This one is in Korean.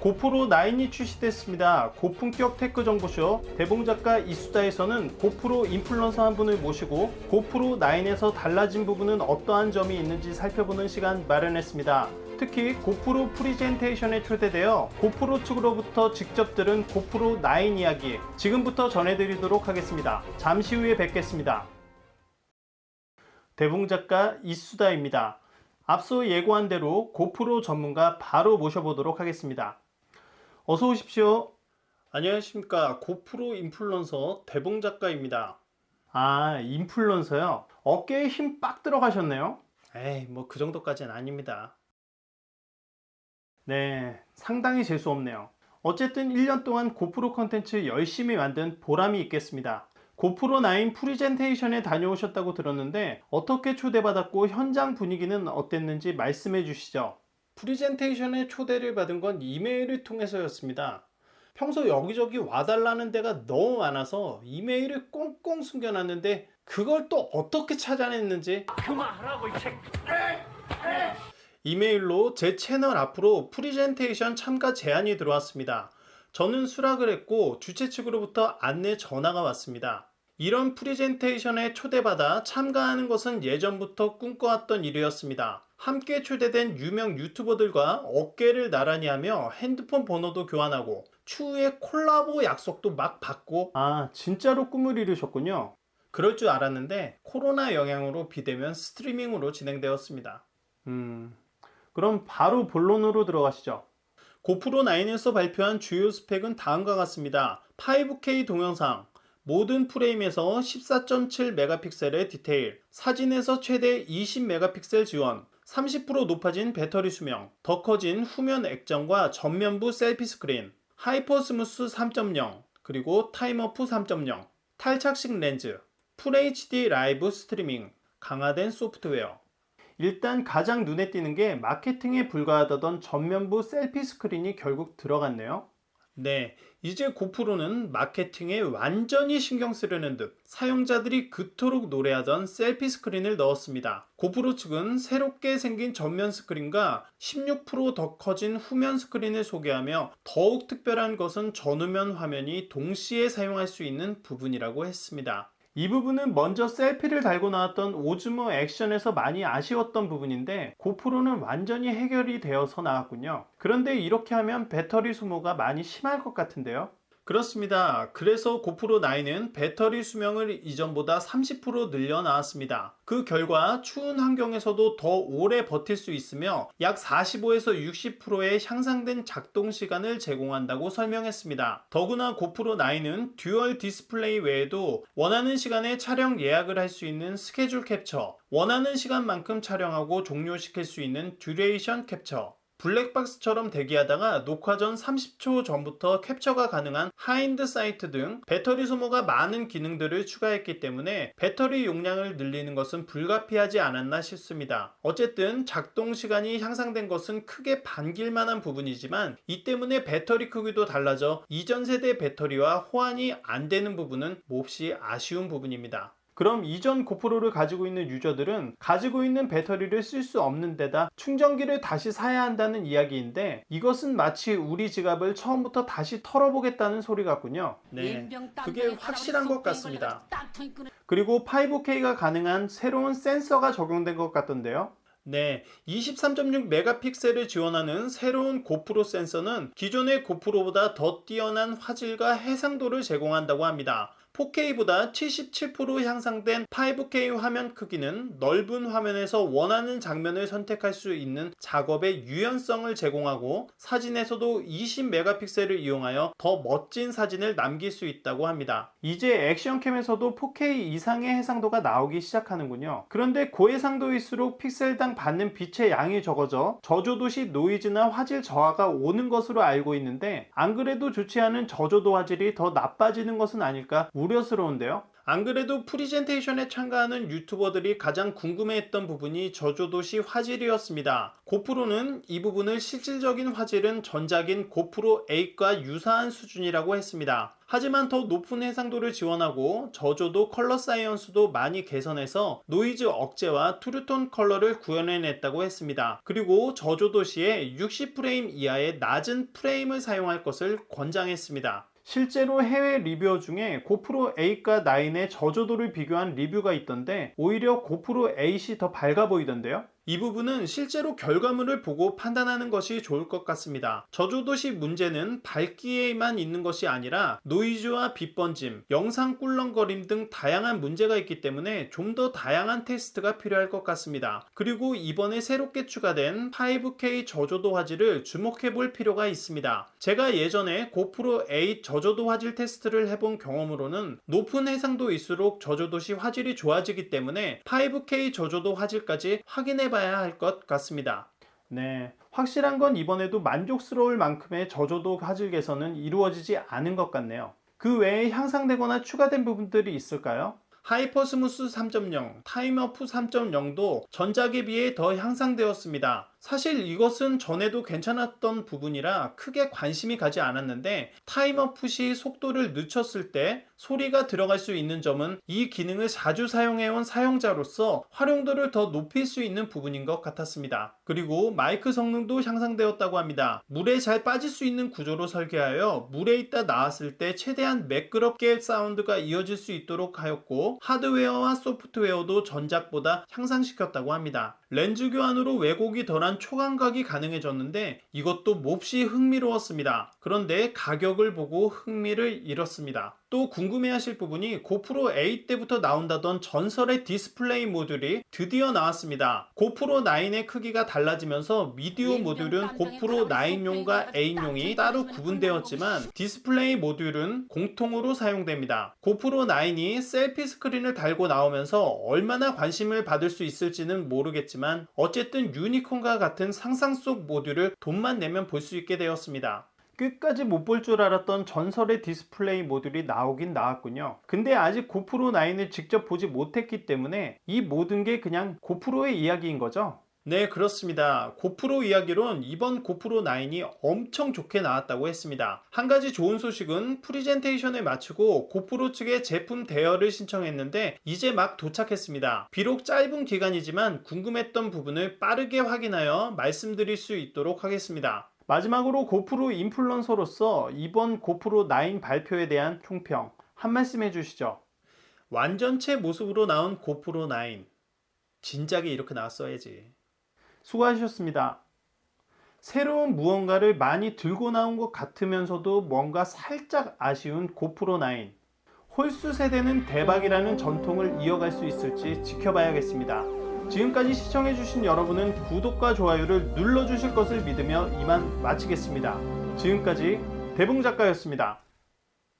고프로 9이 출시됐습니다. 고품격 테크 정보쇼 대봉작가 이수다에서는 고프로 인플루언서 한 분을 모시고 고프로 9에서 달라진 부분은 어떠한 점이 있는지 살펴보는 시간 마련했습니다. 특히 고프로 프리젠테이션에 초대되어 고프로 측으로부터 직접 들은 고프로 9 이야기 지금부터 전해드리도록 하겠습니다. 잠시 후에 뵙겠습니다. 대봉작가 이수다입니다. 앞서 예고한 대로 고프로 전문가 바로 모셔보도록 하겠습니다. 어서 오십시오. 안녕하십니까. 고프로 인플루언서 대봉작가입니다. 아, 인플루언서요? 어깨에 힘 빡 들어가셨네요? 에이, 뭐 그 정도까지는 아닙니다. 네, 상당히 재수없네요. 어쨌든 1년 동안 고프로 컨텐츠 열심히 만든 보람이 있겠습니다. 고프로 9 프리젠테이션에 다녀오셨다고 들었는데 어떻게 초대받았고 현장 분위기는 어땠는지 말씀해 주시죠. 프리젠테이션에 초대를 받은 건 이메일을 통해서였습니다. 평소 여기저기 와달라는 데가 너무 많아서 이메일을 꽁꽁 숨겨놨는데 그걸 또 어떻게 찾아냈는지 그만하라고 이 새끼. 이메일로 제 채널 앞으로 프리젠테이션 참가 제안이 들어왔습니다. 저는 수락을 했고 주최 측으로부터 안내 전화가 왔습니다. 이런 프리젠테이션에 초대받아 참가하는 것은 예전부터 꿈꿔왔던 일이었습니다. 함께 초대된 유명 유튜버들과 어깨를 나란히 하며 핸드폰 번호도 교환하고 추후에 콜라보 약속도 막 받고 아 진짜로 꿈을 이루셨군요. 그럴 줄 알았는데 코로나 영향으로 비대면 스트리밍으로 진행되었습니다. 그럼 바로 본론으로 들어가시죠. 고프로 9에서 발표한 주요 스펙은 다음과 같습니다. 5K 동영상, 모든 프레임에서 14.7메가픽셀의 디테일, 사진에서 최대 20메가픽셀 지원, 30% 높아진 배터리 수명, 더 커진 후면 액정과 전면부 셀피 스크린, 하이퍼 스무스 3.0, 그리고 타임어프 3.0, 탈착식 렌즈, FHD 라이브 스트리밍, 강화된 소프트웨어. 일단 가장 눈에 띄는 게 마케팅에 불과하다던 전면부 셀피 스크린이 결국 들어갔네요. 네, 이제 고프로는 마케팅에 완전히 신경 쓰려는 듯 사용자들이 그토록 노래하던 셀피 스크린을 넣었습니다. 고프로 측은 새롭게 생긴 전면 스크린과 16%더 커진 후면 스크린을 소개하며 더욱 특별한 것은 전후면 화면이 동시에 사용할 수 있는 부분이라고 했습니다. 이 부분은 먼저 셀피를 달고 나왔던 오즈모 액션에서 많이 아쉬웠던 부분인데 고프로는 완전히 해결이 되어서 나왔군요. 그런데 이렇게 하면 배터리 소모가 많이 심할 것 같은데요. 그렇습니다. 그래서 고프로 9은 배터리 수명을 이전보다 30% 늘려 나왔습니다. 그 결과 추운 환경에서도 더 오래 버틸 수 있으며 약 45에서 60%의 향상된 작동 시간을 제공한다고 설명했습니다. 더구나 고프로 9은 듀얼 디스플레이 외에도 원하는 시간에 촬영 예약을 할 수 있는 스케줄 캡처, 원하는 시간만큼 촬영하고 종료시킬 수 있는 듀레이션 캡처, 블랙박스처럼 대기하다가 녹화 전 30초 전부터 캡처가 가능한 하인드 사이트 등 배터리 소모가 많은 기능들을 추가했기 때문에 배터리 용량을 늘리는 것은 불가피하지 않았나 싶습니다. 어쨌든 작동 시간이 향상된 것은 크게 반길만한 부분이지만 이 때문에 배터리 크기도 달라져 이전 세대 배터리와 호환이 안 되는 부분은 몹시 아쉬운 부분입니다. 그럼 이전 고프로를 가지고 있는 유저들은 가지고 있는 배터리를 쓸 수 없는 데다 충전기를 다시 사야 한다는 이야기인데 이것은 마치 우리 지갑을 처음부터 다시 털어보겠다는 소리 같군요. 네, 그게 확실한 것 같습니다. 그리고 5K가 가능한 새로운 센서가 적용된 것 같던데요. 네, 23.6메가픽셀을 지원하는 새로운 고프로 센서는 기존의 고프로보다 더 뛰어난 화질과 해상도를 제공한다고 합니다. 4K보다 77% 향상된 5K 화면 크기는 넓은 화면에서 원하는 장면을 선택할 수 있는 작업의 유연성을 제공하고 사진에서도 20메가픽셀을 이용하여 더 멋진 사진을 남길 수 있다고 합니다. 이제 액션캠에서도 4K 이상의 해상도가 나오기 시작하는군요. 그런데 고해상도일수록 픽셀당 받는 빛의 양이 적어져 저조도 시 노이즈나 화질 저하가 오는 것으로 알고 있는데 안 그래도 좋지 않은 저조도 화질이 더 나빠지는 것은 아닐까 우려스러운데요. 안 그래도 프리젠테이션에 참가하는 유튜버들이 가장 궁금해했던 부분이 저조도시 화질이었습니다. 고프로는 이 부분을 실질적인 화질은 전작인 고프로 8과 유사한 수준이라고 했습니다. 하지만 더 높은 해상도를 지원하고 저조도 컬러 사이언스도 많이 개선해서 노이즈 억제와 트루톤 컬러를 구현해냈다고 했습니다. 그리고 저조도 시에 60프레임 이하의 낮은 프레임을 사용할 것을 권장했습니다. 실제로 해외 리뷰어 중에 고프로 8과 9의 저조도를 비교한 리뷰가 있던데 오히려 고프로 8이 더 밝아 보이던데요. 이 부분은 실제로 결과물을 보고 판단하는 것이 좋을 것 같습니다. 저조도시 문제는 밝기에만 있는 것이 아니라 노이즈와 빛 번짐, 영상 꿀렁거림 등 다양한 문제가 있기 때문에 좀 더 다양한 테스트가 필요할 것 같습니다. 그리고 이번에 새롭게 추가된 5K 저조도 화질을 주목해 볼 필요가 있습니다. 제가 예전에 고프로 8 저조도 화질 테스트를 해본 경험으로는 높은 해상도일수록 저조도시 화질이 좋아지기 때문에 5K 저조도 화질까지 확인해 봐야 할 것 같습니다. 네, 확실한 건 이번에도 만족스러울 만큼의 저조도 화질 개선은 이루어지지 않은 것 같네요. 그 외에 향상되거나 추가된 부분들이 있을까요? 하이퍼스무스 3.0, 타임어프 3.0도 전작에 비해 더 향상되었습니다. 사실 이것은 전에도 괜찮았던 부분이라 크게 관심이 가지 않았는데 타임어프 시 속도를 늦췄을 때 소리가 들어갈 수 있는 점은 이 기능을 자주 사용해온 사용자로서 활용도를 더 높일 수 있는 부분인 것 같았습니다. 그리고 마이크 성능도 향상되었다고 합니다. 물에 잘 빠질 수 있는 구조로 설계하여 물에 있다 나왔을 때 최대한 매끄럽게 사운드가 이어질 수 있도록 하였고 하드웨어와 소프트웨어도 전작보다 향상시켰다고 합니다. 렌즈 교환으로 왜곡이 덜한 초광각이 가능해졌는데 이것도 몹시 흥미로웠습니다. 그런데 가격을 보고 흥미를 잃었습니다. 또 궁금해하실 부분이 고프로 8 때부터 나온다던 전설의 디스플레이 모듈이 드디어 나왔습니다. 고프로 9의 크기가 달라지면서 미디어 모듈은 고프로 9용과 8용이 따로 구분되었지만 디스플레이 모듈은 공통으로 사용됩니다. 고프로 9이 셀피 스크린을 달고 나오면서 얼마나 관심을 받을 수 있을지는 모르겠지만 어쨌든 유니콘과 같은 상상 속 모듈을 돈만 내면 볼 수 있게 되었습니다. 끝까지 못 볼 줄 알았던 전설의 디스플레이 모듈이 나오긴 나왔군요. 근데 아직 고프로 9을 직접 보지 못했기 때문에 이 모든 게 그냥 고프로의 이야기인 거죠? 네, 그렇습니다. 고프로 이야기론 이번 고프로 9이 엄청 좋게 나왔다고 했습니다. 한 가지 좋은 소식은 프리젠테이션을 마치고 고프로 측에 제품 대여를 신청했는데 이제 막 도착했습니다. 비록 짧은 기간이지만 궁금했던 부분을 빠르게 확인하여 말씀드릴 수 있도록 하겠습니다. 마지막으로 고프로 인플루언서로서 이번 고프로 9 발표에 대한 총평 한 말씀 해주시죠. 완전체 모습으로 나온 고프로 9. 진작에 이렇게 나왔어야지. 수고하셨습니다. 새로운 무언가를 많이 들고 나온 것 같으면서도 뭔가 살짝 아쉬운 고프로 9. 홀수 세대는 대박이라는 전통을 이어갈 수 있을지 지켜봐야겠습니다. 지금까지 시청해주신 여러분은 구독과 좋아요를 눌러주실 것을 믿으며 이만 마치겠습니다. 지금까지 대붕작가였습니다.